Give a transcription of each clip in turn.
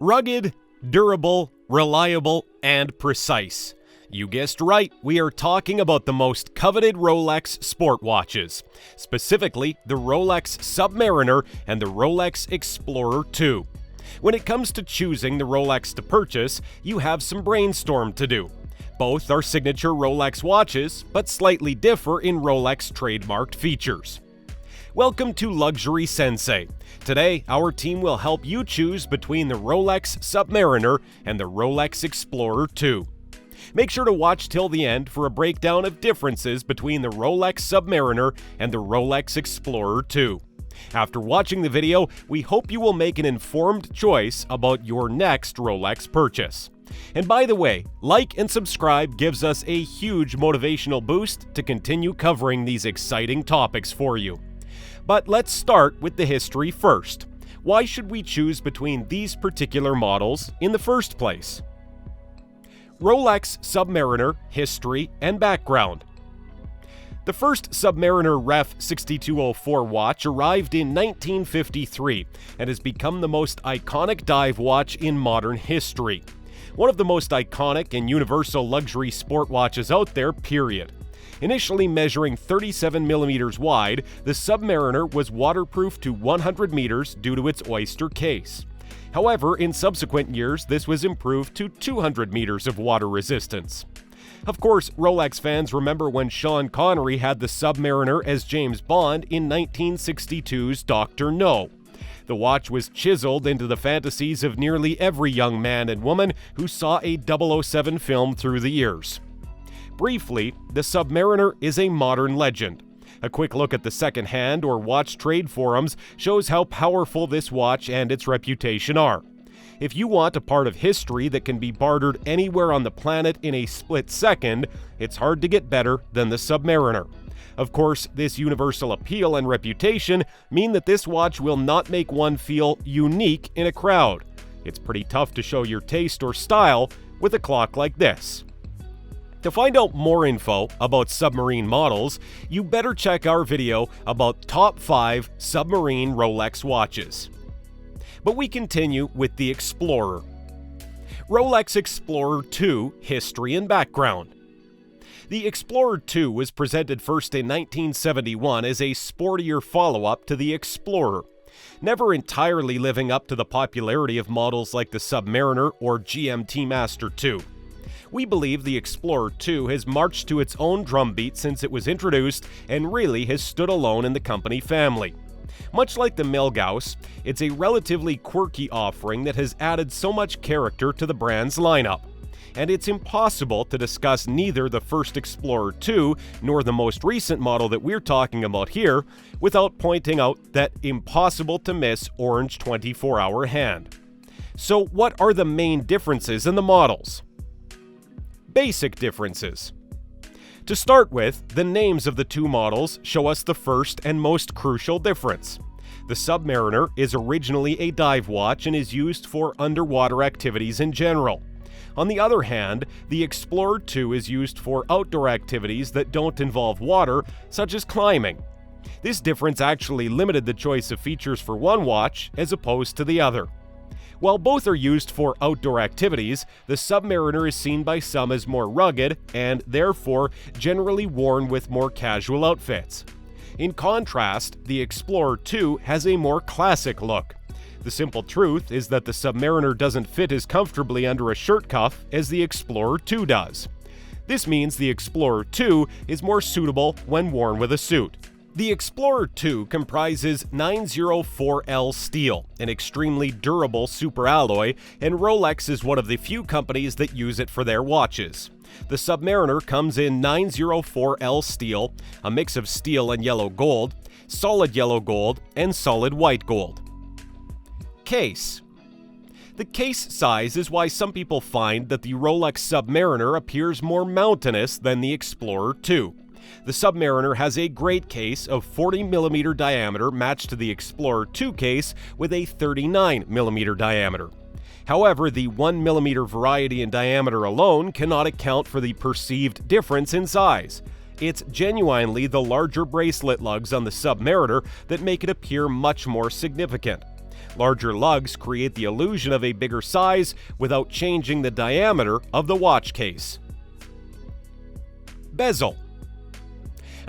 Rugged, durable, reliable, and precise. You guessed right, we are talking about the most coveted Rolex sport watches, specifically the Rolex Submariner and the Rolex Explorer II. When it comes to choosing the Rolex to purchase, you have some brainstorm to do. Both are signature Rolex watches, but slightly differ in Rolex trademarked features. Welcome to Luxury Sensei. Today, our team will help you choose between the Rolex Submariner and the Rolex Explorer II. Make sure to watch till the end for a breakdown of differences between the Rolex Submariner and the Rolex Explorer II. After watching the video, we hope you will make an informed choice about your next Rolex purchase. And by the way, like and subscribe gives us a huge motivational boost to continue covering these exciting topics for you. But let's start with the history first. Why should we choose between these particular models in the first place? Rolex Submariner History and Background. The first Submariner Ref 6204 watch arrived in 1953 and has become the most iconic dive watch in modern history. One of the most iconic and universal luxury sport watches out there, period. Initially measuring 37 millimeters wide, the Submariner was waterproof to 100 meters due to its oyster case. However, in subsequent years, this was improved to 200 meters of water resistance. Of course, Rolex fans remember when Sean Connery had the Submariner as James Bond in 1962's Dr. No. The watch was chiseled into the fantasies of nearly every young man and woman who saw a 007 film through the years. Briefly, the Submariner is a modern legend. A quick look at the second-hand or watch trade forums shows how powerful this watch and its reputation are. If you want a part of history that can be bartered anywhere on the planet in a split second, it's hard to get better than the Submariner. Of course, this universal appeal and reputation mean that this watch will not make one feel unique in a crowd. It's pretty tough to show your taste or style with a clock like this. To find out more info about submarine models, you better check our video about top 5 submarine Rolex watches. But we continue with the Explorer. Rolex Explorer II History and Background. The Explorer II was presented first in 1971 as a sportier follow-up to the Explorer, never entirely living up to the popularity of models like the Submariner or GMT Master II. We believe the Explorer II has marched to its own drumbeat since it was introduced and really has stood alone in the company family. Much like the Milgauss, it's a relatively quirky offering that has added so much character to the brand's lineup. And it's impossible to discuss neither the first Explorer II nor the most recent model that we're talking about here without pointing out that impossible to miss orange 24-hour hand. So what are the main differences in the models? Basic differences. To start with, the names of the two models show us the first and most crucial difference. The Submariner is originally a dive watch and is used for underwater activities in general. On the other hand, the Explorer II is used for outdoor activities that don't involve water, such as climbing. This difference actually limited the choice of features for one watch as opposed to the other. While both are used for outdoor activities, the Submariner is seen by some as more rugged and, therefore, generally worn with more casual outfits. In contrast, the Explorer II has a more classic look. The simple truth is that the Submariner doesn't fit as comfortably under a shirt cuff as the Explorer II does. This means the Explorer II is more suitable when worn with a suit. The Explorer II comprises 904L steel, an extremely durable superalloy, and Rolex is one of the few companies that use it for their watches. The Submariner comes in 904L steel, a mix of steel and yellow gold, solid yellow gold, and solid white gold. Case. The case size is why some people find that the Rolex Submariner appears more mountainous than the Explorer II. The Submariner has a great case of 40mm diameter matched to the Explorer II case with a 39mm diameter. However, the 1mm variety in diameter alone cannot account for the perceived difference in size. It's genuinely the larger bracelet lugs on the Submariner that make it appear much more significant. Larger lugs create the illusion of a bigger size without changing the diameter of the watch case. Bezel.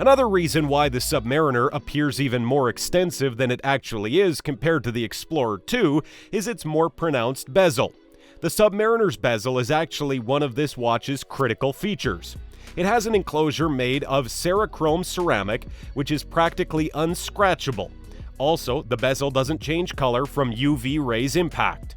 Another reason why the Submariner appears even more extensive than it actually is compared to the Explorer II is its more pronounced bezel. The Submariner's bezel is actually one of this watch's critical features. It has an enclosure made of Cerachrome ceramic, which is practically unscratchable. Also, the bezel doesn't change color from UV rays impact.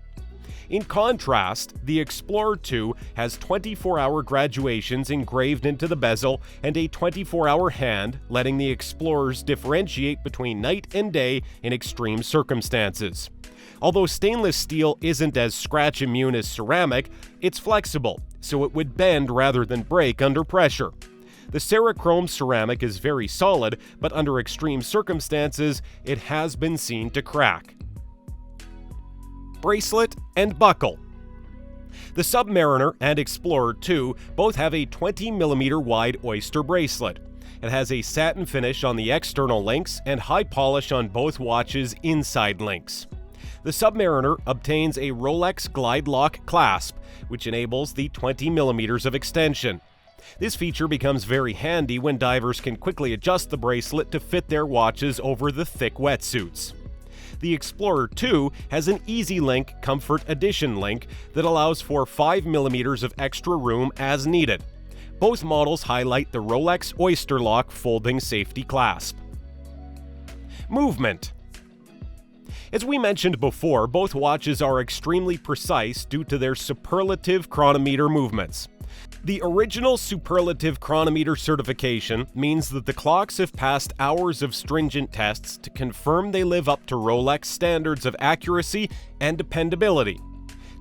In contrast, the Explorer II has 24-hour graduations engraved into the bezel and a 24-hour hand, letting the Explorers differentiate between night and day in extreme circumstances. Although stainless steel isn't as scratch immune as ceramic, it's flexible, so it would bend rather than break under pressure. The Cerachrome ceramic is very solid, but under extreme circumstances, it has been seen to crack. Bracelet and buckle. The Submariner and Explorer II both have a 20mm wide oyster bracelet. It has a satin finish on the external links and high polish on both watches' inside links. The Submariner obtains a Rolex Glide Lock clasp, which enables the 20mm of extension. This feature becomes very handy when divers can quickly adjust the bracelet to fit their watches over the thick wetsuits. The Explorer II has an Easy Link Comfort Edition link that allows for 5mm of extra room as needed. Both models highlight the Rolex Oyster Lock folding safety clasp. Movement. As we mentioned before, both watches are extremely precise due to their superlative chronometer movements. The original superlative chronometer certification means that the clocks have passed hours of stringent tests to confirm they live up to Rolex standards of accuracy and dependability.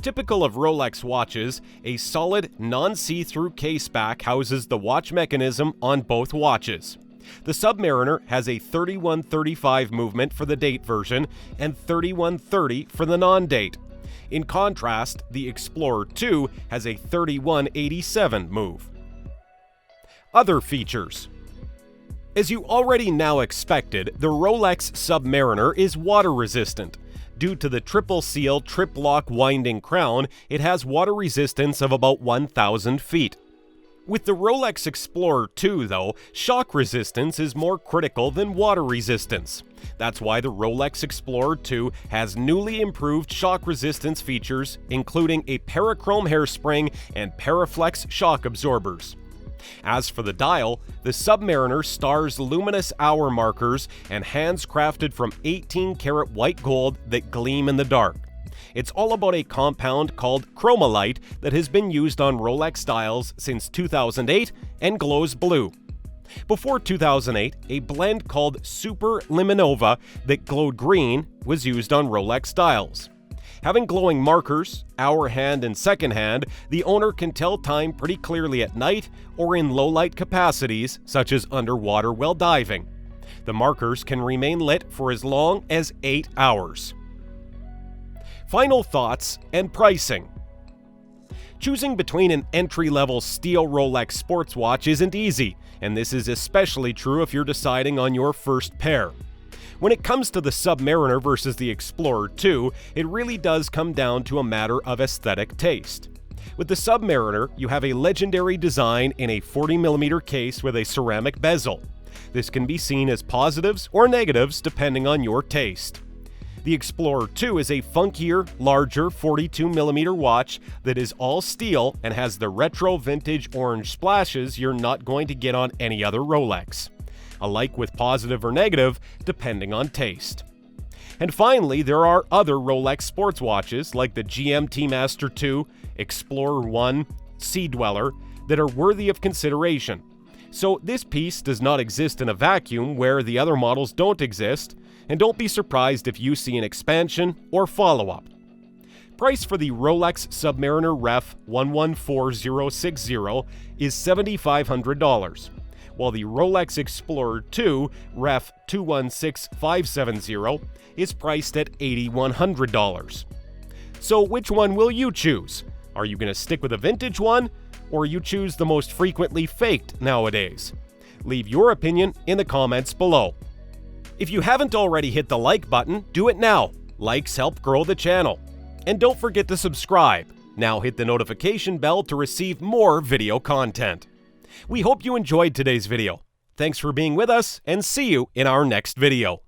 Typical of Rolex watches, a solid, non-see-through case back houses the watch mechanism on both watches. The Submariner has a 3135 movement for the date version and 3130 for the non-date. In contrast, the Explorer II has a 3187 move. Other features. As you already now expected, the Rolex Submariner is water resistant. Due to the triple seal trip lock winding crown, it has water resistance of about 1,000 feet. With the Rolex Explorer II, though, shock resistance is more critical than water resistance. That's why the Rolex Explorer II has newly improved shock resistance features, including a parachrome hairspring and Paraflex shock absorbers. As for the dial, the Submariner stars luminous hour markers and hands crafted from 18-karat white gold that gleam in the dark. It's all about a compound called chromalite that has been used on Rolex dials since 2008 and glows blue. Before 2008, a blend called Super Limonova that glowed green was used on Rolex dials. Having glowing markers, hour hand and second hand, the owner can tell time pretty clearly at night or in low light capacities such as underwater while diving. The markers can remain lit for as long as 8 hours. Final thoughts and pricing. Choosing between an entry-level steel Rolex sports watch isn't easy, and this is especially true if you're deciding on your first pair. When it comes to the Submariner versus the Explorer II, it really does come down to a matter of aesthetic taste. With the Submariner, you have a legendary design in a 40mm case with a ceramic bezel. This can be seen as positives or negatives depending on your taste. The Explorer II is a funkier, larger 42mm watch that is all steel and has the retro vintage orange splashes you're not going to get on any other Rolex. Alike with positive or negative, depending on taste. And finally, there are other Rolex sports watches like the GMT Master II, Explorer I, Sea Dweller that are worthy of consideration. So this piece does not exist in a vacuum where the other models don't exist, and don't be surprised if you see an expansion or follow-up. Price for the Rolex Submariner Ref 114060 is $7,500, while the Rolex Explorer II Ref 216570 is priced at $8,100. So which one will you choose? Are you going to stick with a vintage one, or you choose the most frequently faked nowadays? Leave your opinion in the comments below. If you haven't already hit the like button, do it now. Likes help grow the channel. And don't forget to subscribe. Now hit the notification bell to receive more video content. We hope you enjoyed today's video. Thanks for being with us, and see you in our next video.